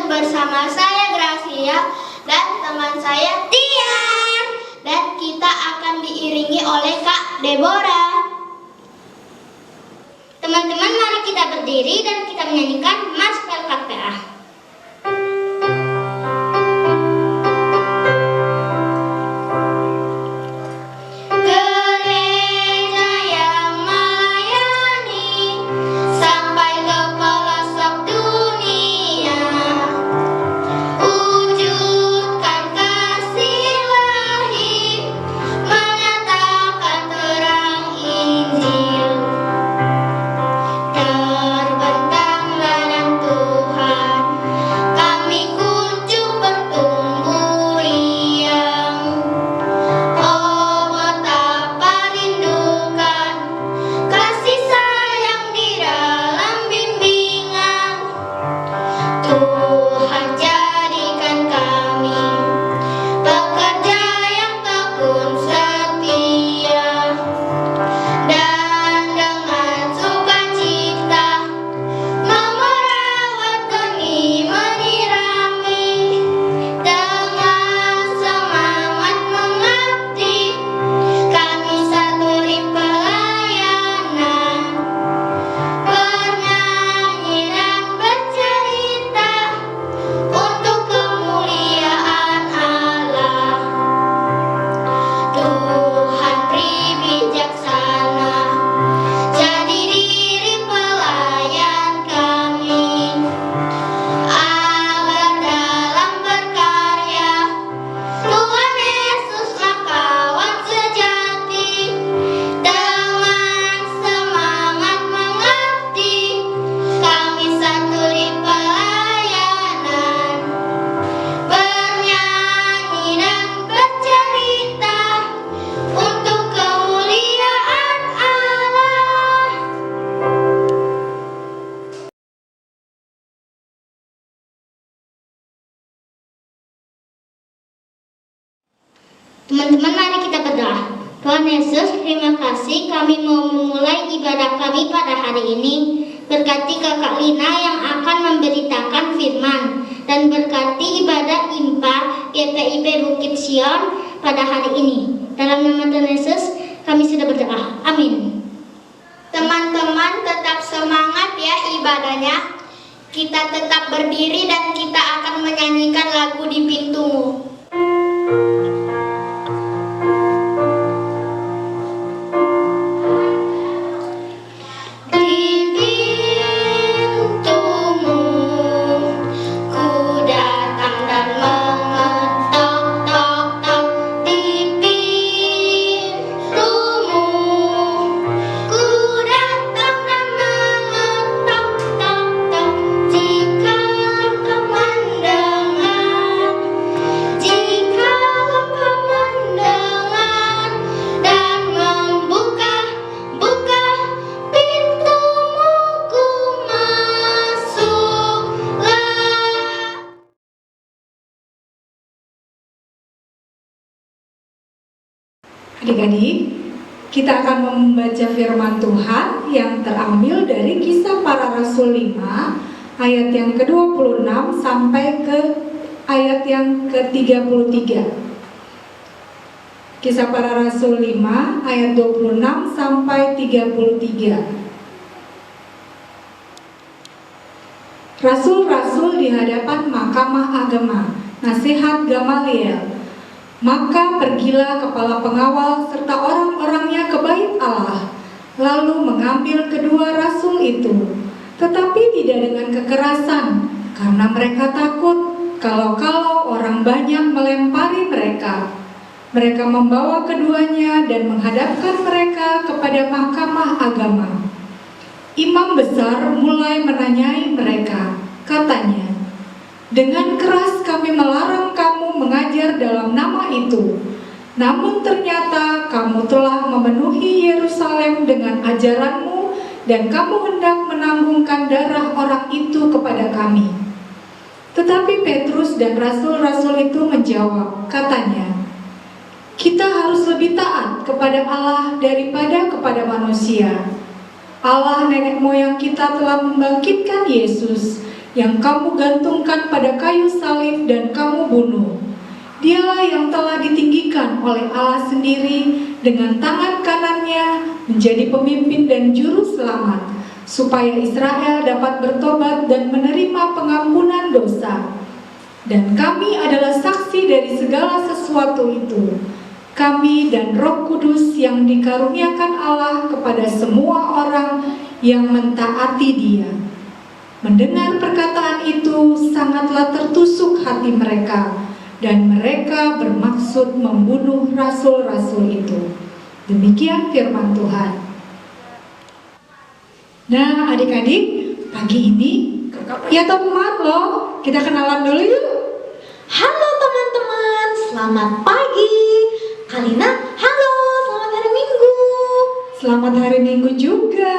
bersama saya Gracia dan teman saya Tian. Dan kita akan diiringi oleh Kak Deborah. Teman-teman, mari kita berdiri dan kita menyanyikan Mas PKPA. Teman-teman, mari kita berdoa. Tuhan Yesus, terima kasih kami mau memulai ibadah kami pada hari ini. Berkati Kakak Lina yang akan memberitakan firman, dan berkati ibadah IMPA GPIB Bukit Sion pada hari ini. Dalam nama Tuhan Yesus kami sudah berdoa. Amin. Teman-teman, tetap semangat ya ibadahnya. Kita tetap berdiri dan kita akan menyanyikan lagu Di Pintumu. Adik-adik, kita akan membaca firman Tuhan yang terambil dari Kisah Para Rasul 5 ayat yang ke-26 sampai ke ayat yang ke-33. Kisah Para Rasul 5 ayat 26 sampai 33. Rasul-rasul di hadapan Mahkamah Agama, nasihat Gamaliel. Maka pergilah kepala pengawal serta orang-orangnya ke bait Allah, lalu mengambil kedua rasul itu, tetapi tidak dengan kekerasan, karena mereka takut kalau orang banyak melempari mereka. Mereka membawa keduanya dan menghadapkan mereka kepada Mahkamah Agama. Imam besar mulai menanyai mereka, katanya, "Dengan keras kami melarang kamu mengajar dalam nama itu, namun ternyata kamu telah memenuhi Yerusalem dengan ajaranmu dan kamu hendak menanggungkan darah orang itu kepada kami." Tetapi Petrus dan rasul-rasul itu menjawab, katanya, "Kita harus lebih taat kepada Allah daripada kepada manusia. Allah nenek moyang kita telah membangkitkan Yesus, yang kamu gantungkan pada kayu salib dan kamu bunuh. Dialah yang telah ditinggikan oleh Allah sendiri dengan tangan kanannya menjadi pemimpin dan juru selamat, supaya Israel dapat bertobat dan menerima pengampunan dosa. Dan kami adalah saksi dari segala sesuatu itu. Kami dan Roh Kudus yang dikaruniakan Allah kepada semua orang yang mentaati Dia. Mendengar perkataan itu sangatlah tertusuk hati mereka, dan mereka bermaksud membunuh rasul-rasul itu. Demikian firman Tuhan. Nah, adik-adik, pagi ini ya teman loh, kita kenalan dulu yuk. Halo teman-teman, selamat pagi. Kalina, halo, selamat hari Minggu. Selamat hari Minggu juga.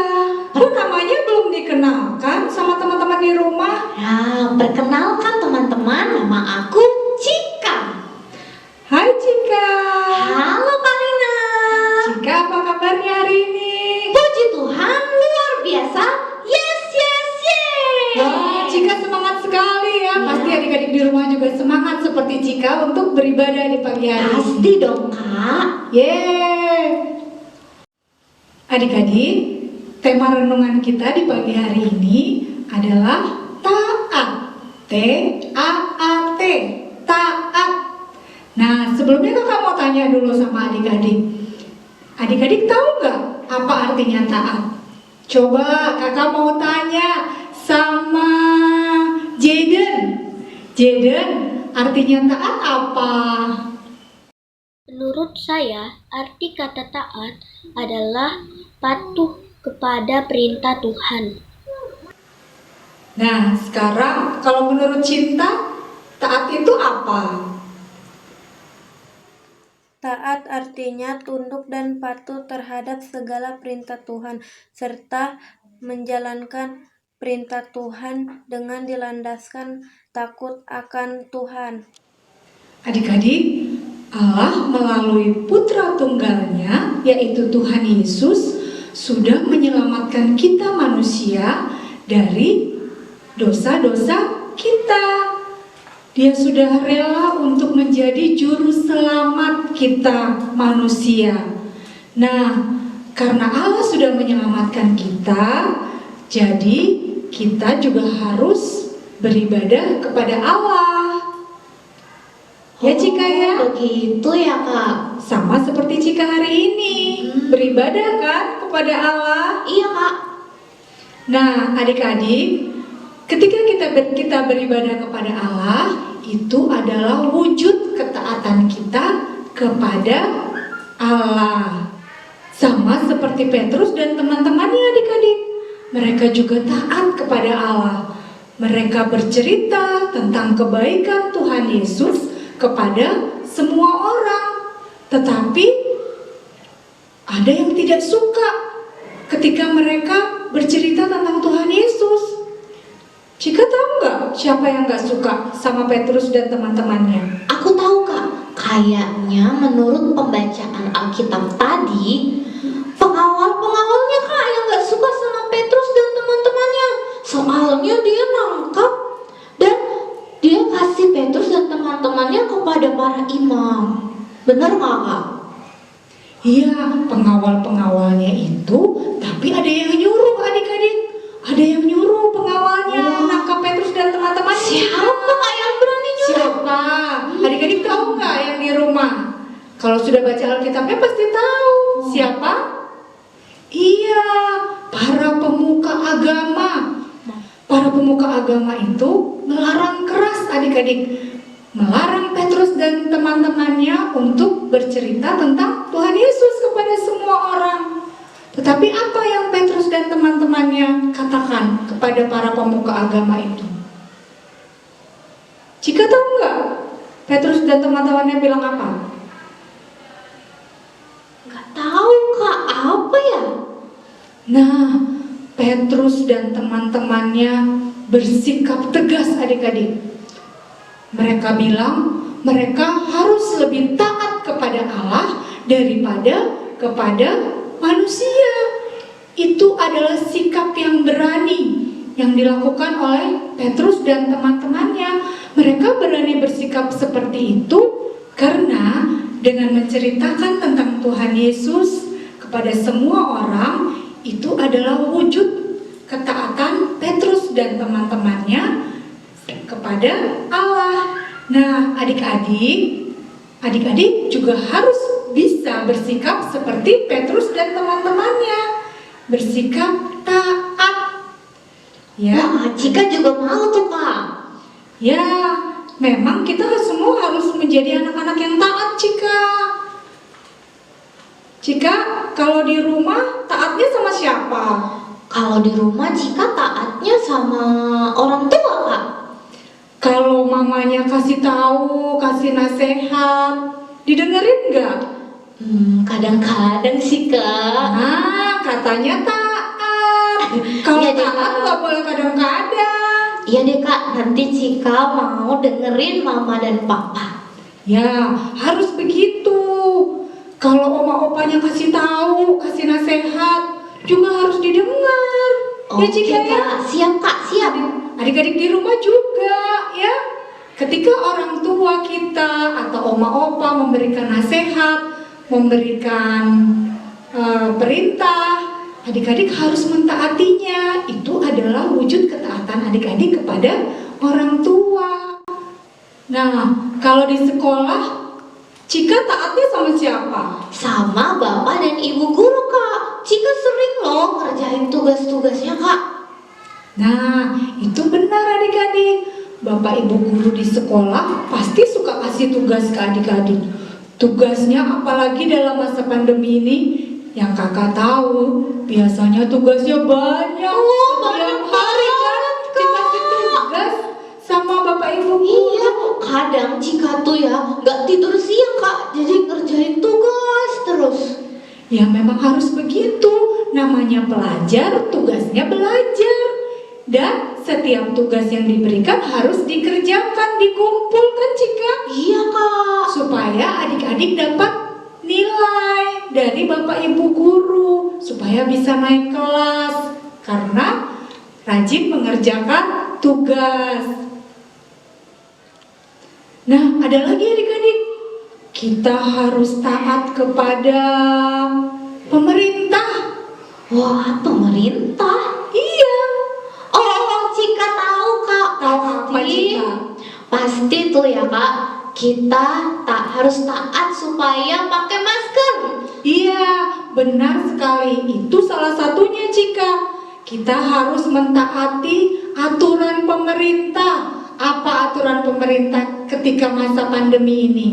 Kok namanya belum dikenalkan sama teman-teman di rumah? Nah, perkenalkan teman-teman, nama aku Cika. Hai Cika. Halo Kalina. Cika, apa kabarnya hari ini? Puji Tuhan, luar biasa. Yes, yes, yes. Wah, Cika semangat sekali ya. Pasti adik-adik di rumah juga semangat seperti Cika untuk beribadah di pagi hari. Pasti dong Kak. Yeay. Adik-adik, tema renungan kita di pagi hari ini adalah taat. T-A-A-T, taat. Nah, sebelumnya kakak mau tanya dulu sama adik-adik. Adik-adik tahu nggak apa artinya taat? Coba kakak mau tanya sama Jaden. Jaden, artinya taat apa? Menurut saya, arti kata taat adalah patuh kepada perintah Tuhan. Nah, sekarang kalau menurut Cinta, taat itu apa? Taat artinya tunduk dan patuh terhadap segala perintah Tuhan, serta menjalankan perintah Tuhan dengan dilandaskan takut akan Tuhan. Adik-adik, Allah melalui Putra Tunggalnya, yaitu Tuhan Yesus, sudah menyelamatkan kita manusia dari dosa-dosa kita. Dia sudah rela untuk menjadi juru selamat kita manusia. Nah, karena Allah sudah menyelamatkan kita, jadi kita juga harus beribadah kepada Allah. Ya Cika ya? Begitu ya Kak. Sama seperti Cika hari ini, beribadah kan kepada Allah. Iya Kak. Nah, adik-adik, ketika kita beribadah kepada Allah, itu adalah wujud ketaatan kita kepada Allah. Sama seperti Petrus dan teman-temannya adik-adik, mereka juga taat kepada Allah. Mereka bercerita tentang kebaikan Tuhan Yesus kepada semua orang. Tetapi ada yang tidak suka ketika mereka bercerita tentang Tuhan Yesus. Cika tahu nggak siapa yang nggak suka sama Petrus dan teman-temannya? Aku tahu Kak, kayaknya menurut pembacaan Alkitab tadi, pengawalnya Kak yang gak suka sama Petrus dan teman-temannya. Soalnya dia nangkap dan dia kasih Petrus dan teman-temannya kepada para imam. Benar gak Kak? Iya, pengawal-pengawalnya itu, tapi ada yang nyuruh adik-adik. Ada yang nyuruh pengawalnya nangkap Petrus dan teman-temannya. Siapa Kak yang berani nyuruh? Siapa? Adik-adik tahu nggak yang di rumah? Kalau sudah baca Alkitabnya pasti tahu. Siapa? Iya, para pemuka agama. Para pemuka agama itu melarang keras adik-adik. Melarang Petrus dan teman-temannya untuk bercerita tentang Tuhan Yesus kepada semua orang. Tetapi apa yang Petrus dan teman-temannya katakan kepada para pemuka agama itu? Cika tahu nggak? Petrus dan teman-temannya bilang apa? Gak tahu Kak, apa ya? Nah, Petrus dan teman-temannya bersikap tegas adik-adik. Mereka bilang mereka harus lebih taat kepada Allah daripada kepada manusia. Itu adalah sikap yang berani, yang dilakukan oleh Petrus dan teman-temannya. Mereka berani bersikap seperti itu karena dengan menceritakan tentang Tuhan Yesus kepada semua orang, itu adalah wujud ketaatan Petrus dan teman-temannya kepada Allah. Nah, adik-adik juga harus bisa bersikap seperti Petrus dan teman-temannya, bersikap taat. Ya, Wah, Cika juga mau tuh Kak. ya, memang kita semua harus menjadi anak-anak yang taat, Cika. Cika, kalau di rumah taatnya sama siapa? Kalau di rumah Cika taatnya sama orang tua Kak. Kalau mamanya kasih tahu, kasih nasihat, didengerin nggak? Kadang-kadang sih Kak. Nah, katanya taat. Kalau Iya deh, taat Kak. nggak boleh kadang-kadang. Iya deh Kak, nanti Cika mau dengerin mama dan papa. Ya, harus begitu. Kalau oma-opanya kasih tahu, kasih nasihat, juga harus didengar. Ya, Oke Cika ya. Kak, siap Kak, siap. Adik-adik di rumah juga, ya. Ketika orang tua kita atau oma-opa memberikan nasihat, memberikan perintah, adik-adik harus mentaatinya. Itu adalah wujud ketaatan adik-adik kepada orang tua. Nah, kalau di sekolah, Cika taatnya sama siapa? Sama bapak dan ibu guru Kak. Cika sering loh ngerjain tugas-tugasnya Kak. Nah, itu benar adik-adik. Bapak ibu guru di sekolah pasti suka kasih tugas ke adik-adik. Tugasnya apalagi dalam masa pandemi ini, yang kakak tahu, biasanya tugasnya banyak. Oh, Setiap banyak hari kan banget, Kak. dikasih tugas sama bapak ibu guru. Iya, kadang Cika tuh ya nggak tidur siang Kak, jadi ngerjain tugas terus. Ya memang harus begitu. Namanya pelajar, tugasnya belajar. Dan setiap tugas yang diberikan harus dikerjakan, dikumpulkan Cika. Iya Kak. Supaya adik-adik dapat nilai dari bapak ibu guru, supaya bisa naik kelas karena rajin mengerjakan tugas. Nah, ada lagi adik-adik, kita harus taat kepada pemerintah. Wah, pemerintah. Iya. Oh, Cika tahu Kak. Tahu apa, Cika? Pasti tuh ya Kak, kita tak harus taat supaya pakai masker. Iya, benar sekali. Itu salah satunya, Cika. Kita harus mentaati aturan pemerintah. Apa aturan pemerintah ketika masa pandemi ini?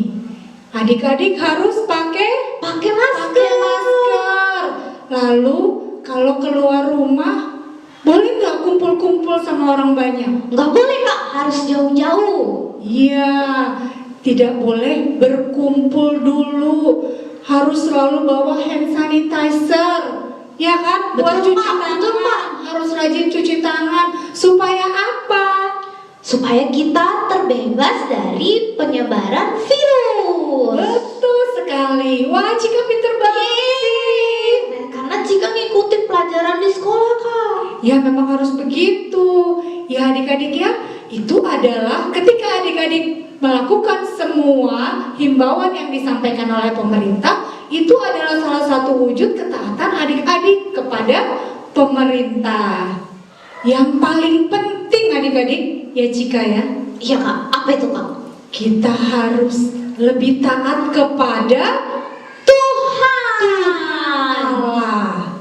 Adik-adik harus pakai masker. Lalu kalau keluar rumah, boleh nggak kumpul-kumpul sama orang banyak? Nggak boleh Kak, harus jauh-jauh. Iya, tidak boleh berkumpul dulu. Harus selalu bawa hand sanitizer. Ya kan? Buat Betul, cuci Pak. tangan. Betul, Pak. Harus rajin cuci tangan. Supaya apa? Supaya kita terbebas dari penyebaran virus. Betul sekali. Wah, Cika pinter banget sih. Karena Cika ngikutin pelajaran di sekolah Kak. Ya memang harus begitu. Ya adik-adik ya, itu adalah ketika adik-adik melakukan semua himbauan yang disampaikan oleh pemerintah, itu adalah salah satu wujud ketaatan adik-adik kepada pemerintah. Yang paling penting adik-adik, ya Cika ya, Iya Kak, apa itu Kak? kita harus lebih taat kepada Tuhan. Allah.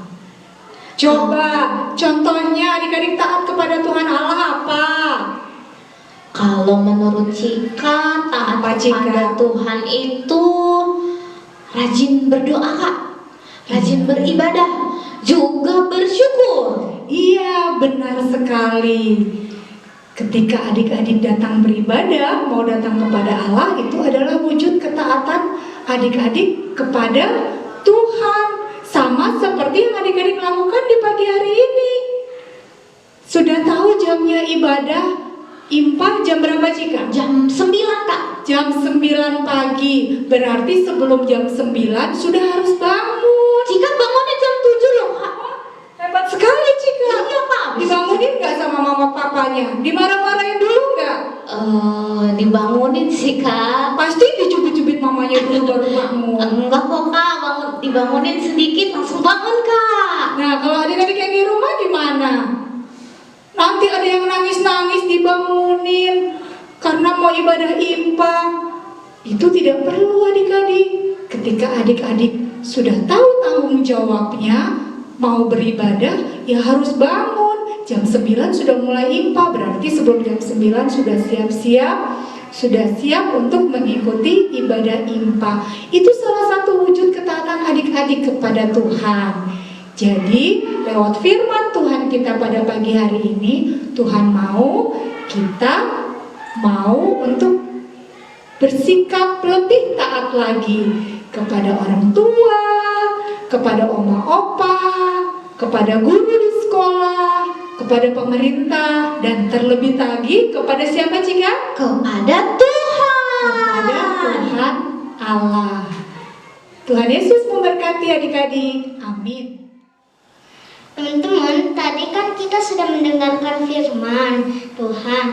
Coba contohnya adik-adik taat kepada Tuhan Allah apa? Kalau menurut Cika, taat Apa, Cika? kepada Tuhan itu rajin berdoa Kak, rajin beribadah, juga bersyukur. Iya, benar sekali. Ketika adik-adik datang beribadah, mau datang kepada Allah, itu adalah wujud ketaatan adik-adik kepada Tuhan. Sama seperti yang adik-adik lakukan di pagi hari ini. Sudah tahu jamnya ibadah Impa jam berapa Cika? Jam 9 Kak. Jam 9 pagi. Berarti sebelum jam 9 sudah harus bangun. Cika bangunnya jam 7 loh Kak. Hebat sekali Cika. Iya Kak. Dibangunin gak sama papanya? Dimarah-marahin dulu nggak? Dibangunin sih Kak. Pasti dicubit-cubit mamanya dulu baru bangun. Enggak kok Kak, dibangunin sedikit langsung bangun Kak. Nah, kalau adik-adik yang di rumah gimana? Nanti ada yang nangis-nangis dibangunin karena mau ibadah IMPA. Itu tidak perlu adik-adik. Ketika adik-adik sudah tahu tanggung jawabnya, mau beribadah, ya harus bangun. Jam 9 sudah mulai IMPA, berarti sebelum jam 9 sudah siap untuk mengikuti ibadah IMPA. Itu salah satu wujud ketaatan adik-adik kepada Tuhan. Jadi, lewat firman Tuhan kita pada pagi hari ini, Tuhan kita mau untuk bersikap lebih taat lagi kepada orang tua, kepada oma opa, kepada guru di sekolah, kepada pemerintah, dan terlebih lagi kepada siapa Cika? Kepada Tuhan. Kepada Tuhan Allah. Tuhan Yesus memberkati adik-adik. Amin. Teman-teman, tadi kan kita sudah mendengarkan firman Tuhan.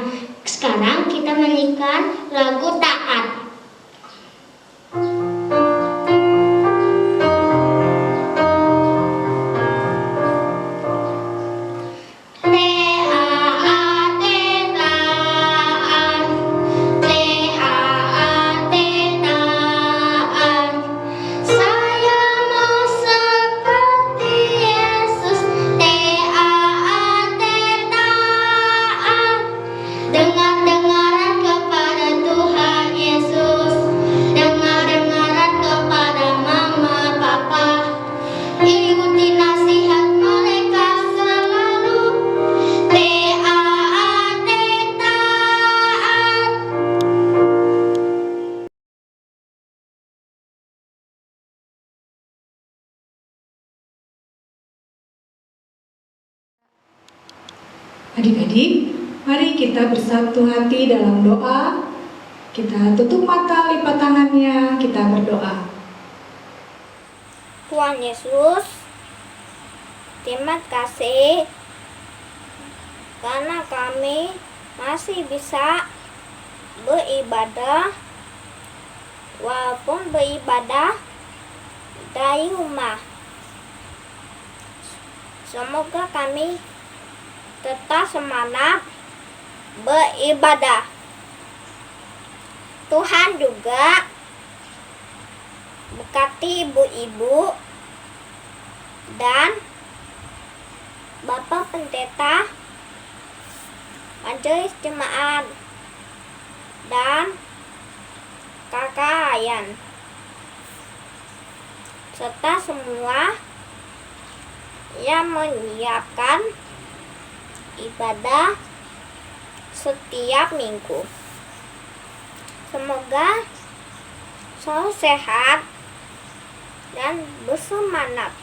Sekarang kita menyanyikan lagu taat. Dengar-dengaran kepada Tuhan Yesus, dengar-dengaran kepada mama papa, ikuti nasihat mereka selalu. Taat, taat. Adik-adik, mari kita bersatu hati dalam doa. Kita tutup mata, lipat tangannya, kita berdoa. Tuhan Yesus, terima kasih karena kami masih bisa beribadah walaupun beribadah dari rumah. Semoga kami tetap semangat beribadah. Tuhan juga berkati ibu-ibu dan Bapak Pendeta, Majelis Jemaat, dan Kakak Ayan, serta semua yang menyiapkan ibadah setiap minggu. Semoga selalu sehat dan bersemangat.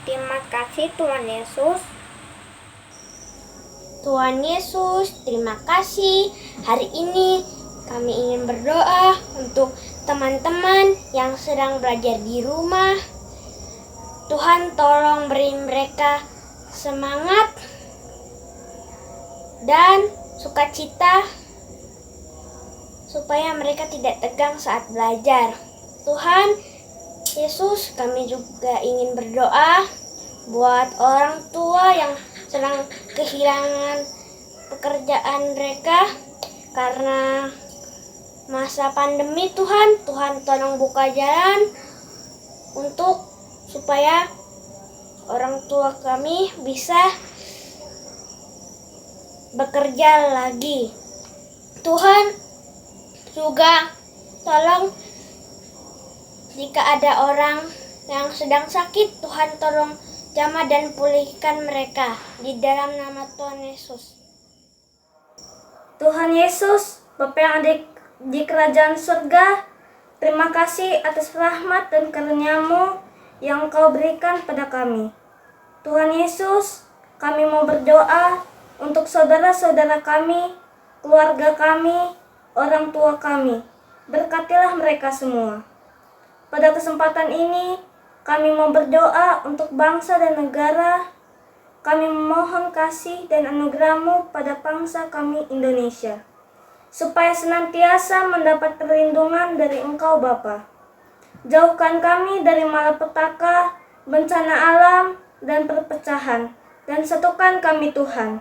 Terima kasih Tuhan Yesus. Tuhan Yesus, terima kasih. Hari ini kami ingin berdoa untuk teman-teman yang sedang belajar di rumah. Tuhan tolong beri mereka semangat dan sukacita supaya mereka tidak tegang saat belajar. Tuhan Yesus, kami juga ingin berdoa buat orang tua yang sedang kehilangan pekerjaan mereka karena masa pandemi. Tuhan tolong buka jalan untuk supaya orang tua kami bisa bekerja lagi. Tuhan juga tolong jika ada orang yang sedang sakit, Tuhan tolong jamah dan pulihkan mereka di dalam nama Tuhan Yesus. Tuhan Yesus, Bapa yang ada di kerajaan surga, terima kasih atas rahmat dan karunia-Mu yang Kau berikan pada kami. Tuhan Yesus, kami mau berdoa untuk saudara-saudara kami, keluarga kami, orang tua kami. Berkatilah mereka semua. Pada kesempatan ini, kami mau berdoa untuk bangsa dan negara, kami memohon kasih dan anugerah-Mu pada bangsa kami Indonesia, supaya senantiasa mendapat perlindungan dari Engkau Bapa. Jauhkan kami dari malapetaka, bencana alam, dan perpecahan, dan satukan kami Tuhan.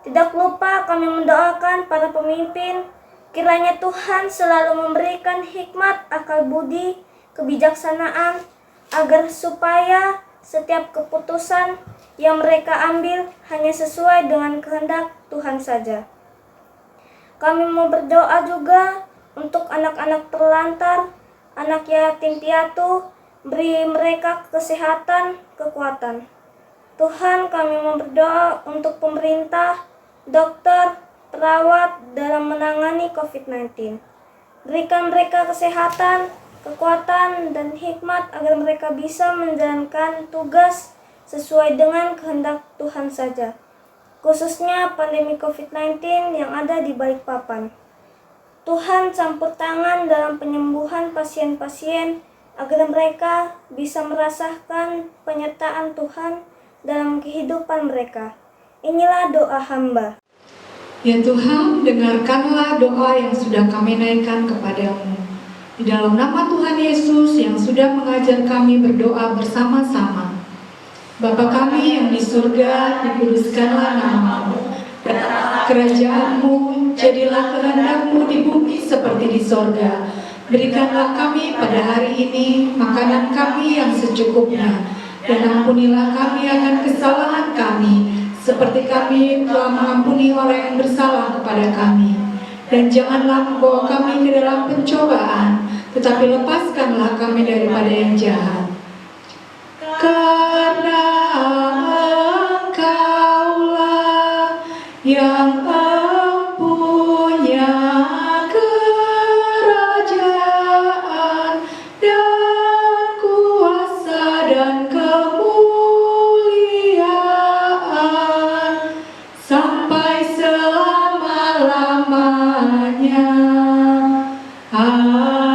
Tidak lupa kami mendoakan para pemimpin, kiranya Tuhan selalu memberikan hikmat, akal budi, kebijaksanaan, agar supaya setiap keputusan yang mereka ambil hanya sesuai dengan kehendak Tuhan saja. Kami mau berdoa juga untuk anak-anak terlantar, anak yatim piatu, beri mereka kesehatan, kekuatan. Tuhan, kami mau berdoa untuk pemerintah, dokter, perawat dalam menangani COVID-19. Berikan mereka kesehatan, kekuatan, dan hikmat agar mereka bisa menjalankan tugas sesuai dengan kehendak Tuhan saja, khususnya pandemi COVID-19 yang ada di Balikpapan. Tuhan, campur tangan dalam penyembuhan pasien-pasien agar mereka bisa merasakan penyertaan Tuhan dalam kehidupan mereka. Inilah doa hamba. Ya Tuhan, dengarkanlah doa yang sudah kami naikkan kepadamu. Di dalam nama Tuhan Yesus yang sudah mengajar kami berdoa bersama-sama. Bapa kami yang di surga, dikuduskanlah nama-Mu. Datanglah kerajaan-Mu, jadilah kehendak-Mu di bumi seperti di sorga. Berikanlah kami pada hari ini makanan kami yang secukupnya, dan ampunilah kami akan kesalahan kami, seperti kami telah mengampuni orang yang bersalah kepada kami. Dan janganlah membawa kami ke dalam pencobaan, tetapi lepaskanlah kami daripada yang jahat. Karena Engkaulah yang mempunyai kerajaan dan kuasa dan kemuliaan sampai selama-lamanya. Amin.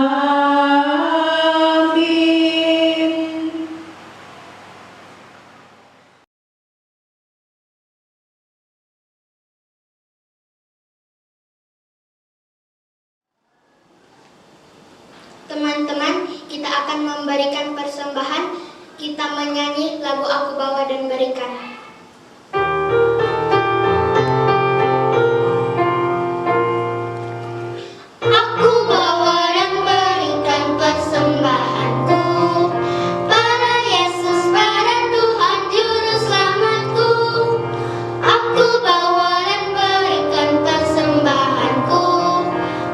Teman-teman, kita akan memberikan persembahan. Kita menyanyi lagu Aku Bawa dan Berikan. Aku bawa dan berikan persembahanku pada Yesus, pada Tuhan Juru Selamatku. Aku bawa dan berikan persembahanku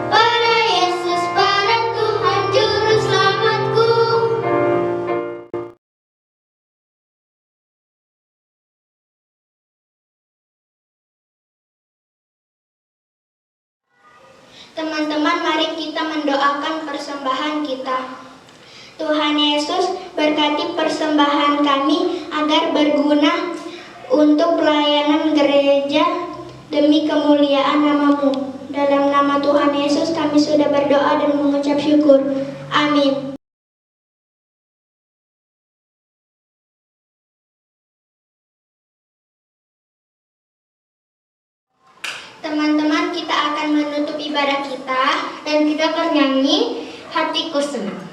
pada Yesus, pada Tuhan Juru Selamatku. Teman-teman, mari kita mendoakan persembahan kita. Tuhan Yesus, berkati persembahan kami agar berguna untuk pelayanan gereja demi kemuliaan nama-Mu. Dalam nama Tuhan Yesus kami sudah berdoa dan mengucap syukur. Amin. Teman-teman, kita akan menutup ibadah kita dan kita bernyanyi Hatiku Senang.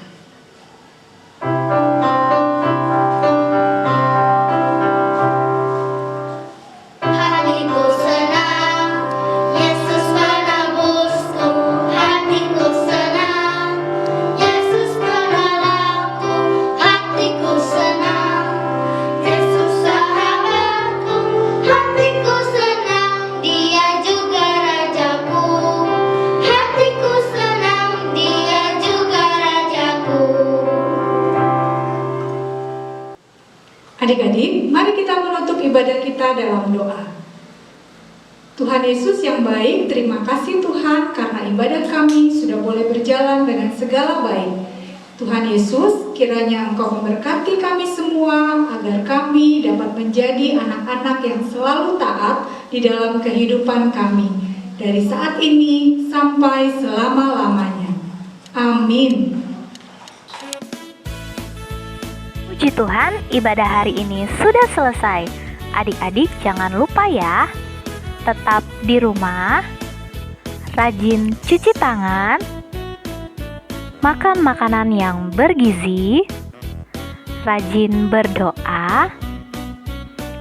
Hatiku senang, Yesus menebusku. Hatiku senang, Yesus menolongku. Hatiku senang, Yesus sahabatku. Hatiku senang, Dia juga Rajaku. Hatiku senang, Dia juga Rajaku. Adik-adik, mari kita menutup ibadah kita dalam doa. Tuhan Yesus yang baik, terima kasih Tuhan karena ibadah kami sudah boleh berjalan dengan segala baik. Tuhan Yesus, kiranya Engkau memberkati kami semua agar kami dapat menjadi anak-anak yang selalu taat di dalam kehidupan kami, dari saat ini sampai selama-lamanya. Amin. Puji Tuhan, ibadah hari ini sudah selesai. Adik-adik jangan lupa ya, tetap di rumah, rajin cuci tangan, makan makanan yang bergizi, rajin berdoa,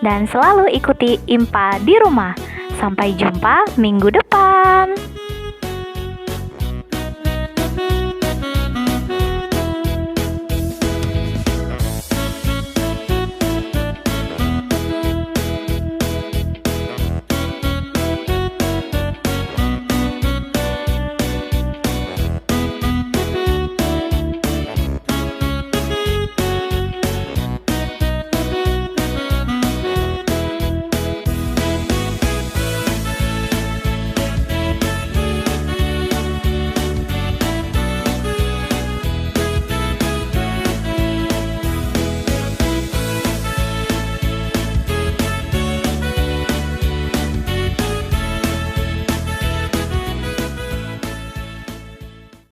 dan selalu ikuti IMPA di rumah. Sampai jumpa minggu depan.